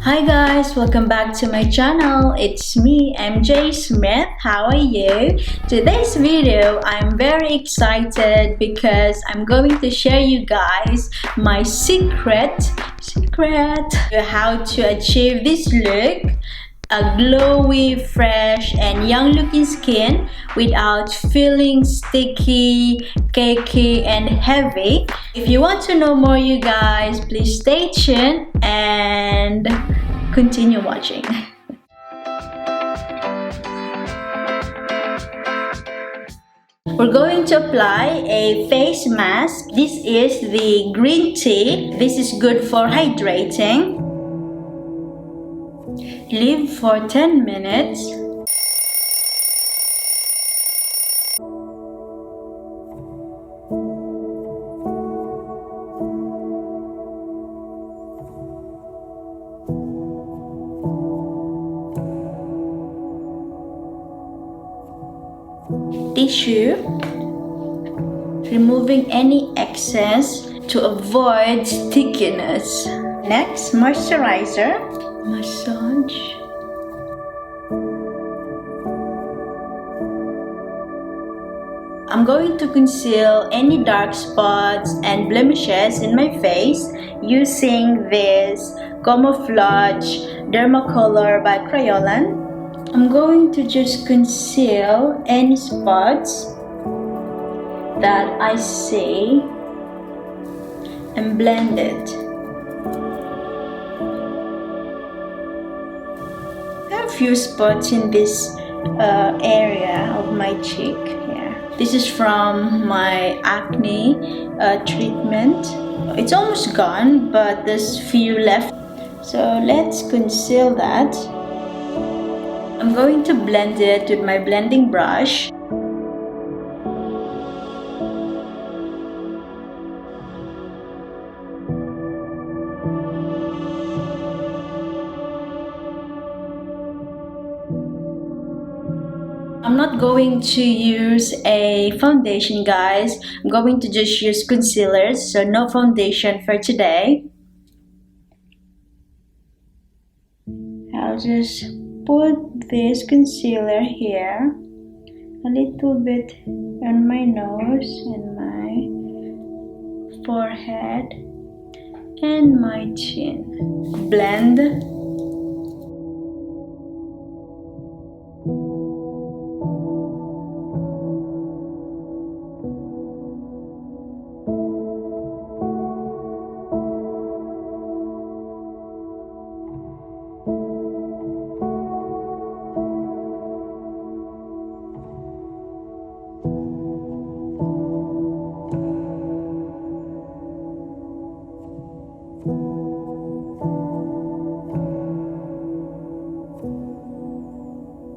Hi guys, welcome back to my channel. It's me, MJ Smith. How are you? Today's video, I'm very excited because I'm going to share you guys my secret how to achieve this look, a glowy, fresh, and young looking skin without feeling sticky, cakey, and heavy. If you want to know more, you guys, please stay tuned and continue watching. We're going to apply a face mask. This is the green tea. This is good for hydrating. Leave for 10 minutes. Tissue, removing any excess to avoid stickiness. Next, moisturizer. Massage. I'm going to conceal any dark spots and blemishes in my face using this Camouflage Dermacolor by Crayolan. I'm going to just conceal any spots that I see and blend it. I have a few spots in this area of my cheek. Yeah, this is from my acne treatment. It's almost gone, but there's few left. So let's conceal that. I'm going to blend it with my blending brush. I'm not going to use a foundation, guys. I'm going to just use concealers, so no foundation for today. I'll just put this concealer here, a little bit on my nose and my forehead and my chin. Blend.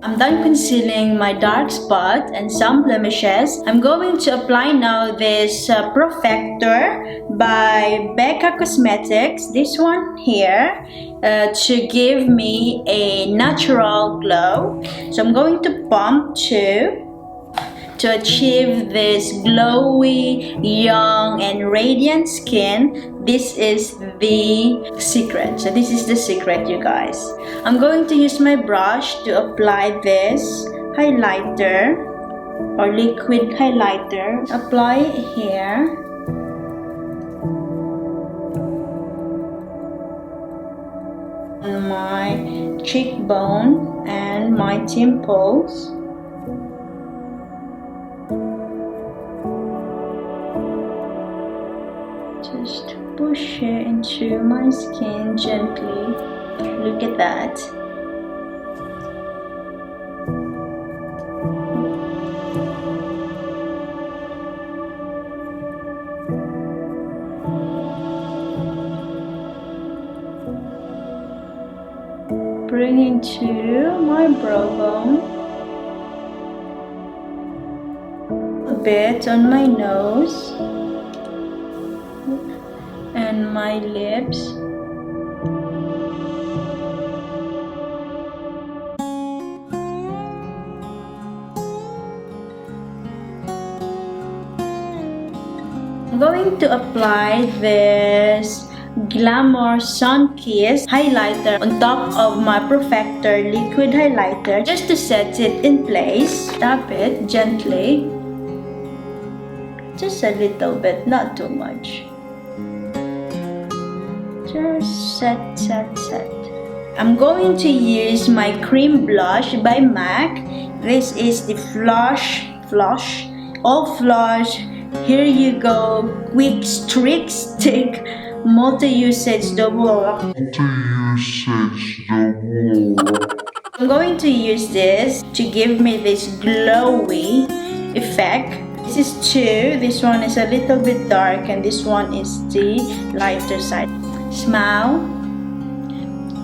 I'm done concealing my dark spot and some blemishes. I'm going to apply now this Perfector by Becca Cosmetics, this one here, to give me a natural glow. So I'm going to pump to achieve this glowy, young, and radiant skin. This is the secret. So this is the secret, you guys. I'm going to use my brush to apply this highlighter or liquid highlighter. Apply it here. On my cheekbone and my temples. Just push it into my skin gently. Look at that. Bring it to my brow bone. A bit on my nose and my lips. I'm going to apply this Glamour Sun Kiss highlighter on top of my Perfector liquid highlighter just to set it in place. Tap it gently. Just a little bit, not too much. Just set. I'm going to use my cream blush by MAC. This is the Flush. All Flush. Here you go. Quick Streak Stick. Multi-usage double. I'm going to use this to give me this glowy effect. This is two. This one is a little bit dark and this one is the lighter side. Smile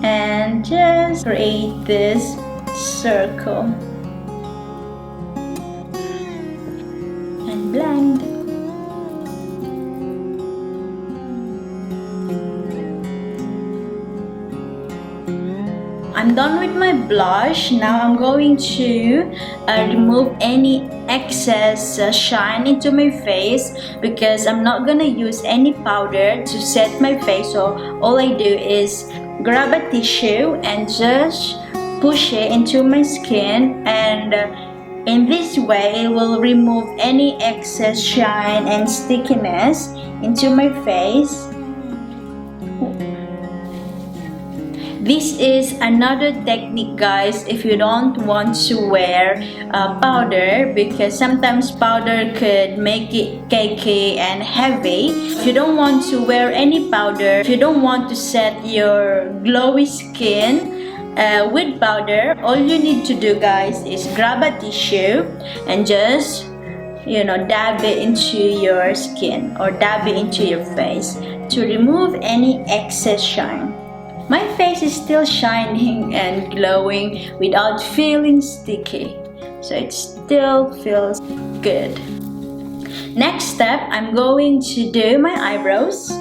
and just create this circle and blend. I'm done with my blush. Now I'm going to remove any excess shine into my face because I'm not gonna use any powder to set my face. So all I do is grab a tissue and just push it into my skin, and in this way it will remove any excess shine and stickiness into my face. This is another technique, guys, if you don't want to wear powder, because sometimes powder could make it cakey and heavy. If you don't want to wear any powder, if you don't want to set your glowy skin with powder, all you need to do, guys, is grab a tissue and just, you know, dab it into your skin or dab it into your face to remove any excess shine. My face is still shining and glowing without feeling sticky, so it still feels good. Next step, I'm going to do my eyebrows.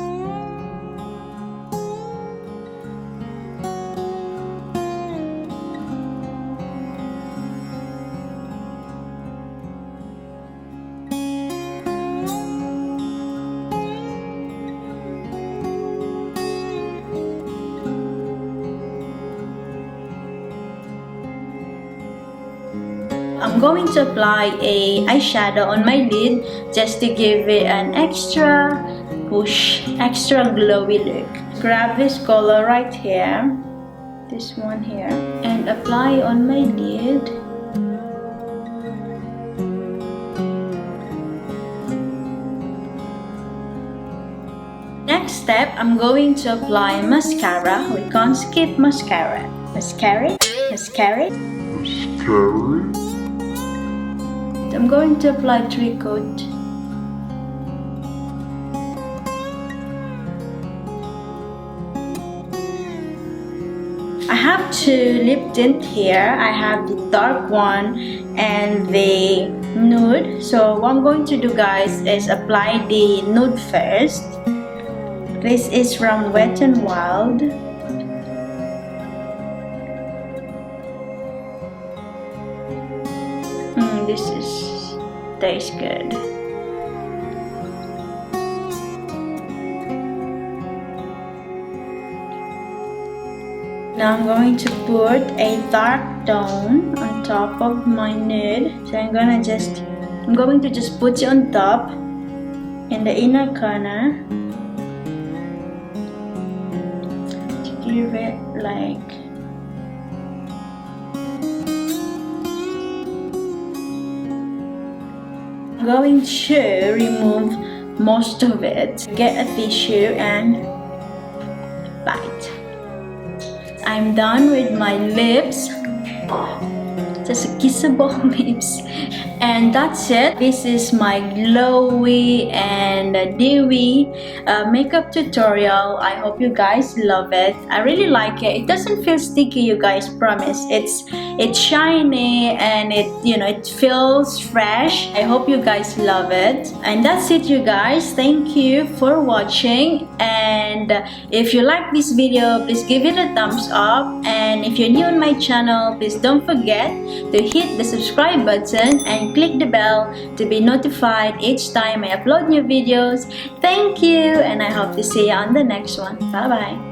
I'm going to apply a eyeshadow on my lid just to give it an extra push, extra glowy look. Grab this color right here, this one here, and apply on my lid. Next step, I'm going to apply mascara. We can't skip mascara. Mascara. I'm going to apply 3 coat. I have 2 lip tint here. I have the dark one and the nude. So what I'm going to do, guys, is apply the nude first. This is from Wet n Wild. Tastes good. Now I'm going to put a dark tone on top of my nude. So I'm going to just put it on top in the inner corner to give it like I'm going to remove most of it. Get a tissue and bite. I'm done with my lips. Just kissable lips. And that's it. This is my glowy and dewy makeup tutorial. I hope you guys love it. I really like it. It doesn't feel sticky, you guys, promise. It's shiny and it feels fresh. I hope you guys love it. And that's it, you guys. Thank you for watching. And if you like this video, please give it a thumbs up. And if you're new on my channel, please don't forget to hit the subscribe button and and click the bell to be notified each time I upload new videos. Thank you, and I hope to see you on the next one. Bye bye.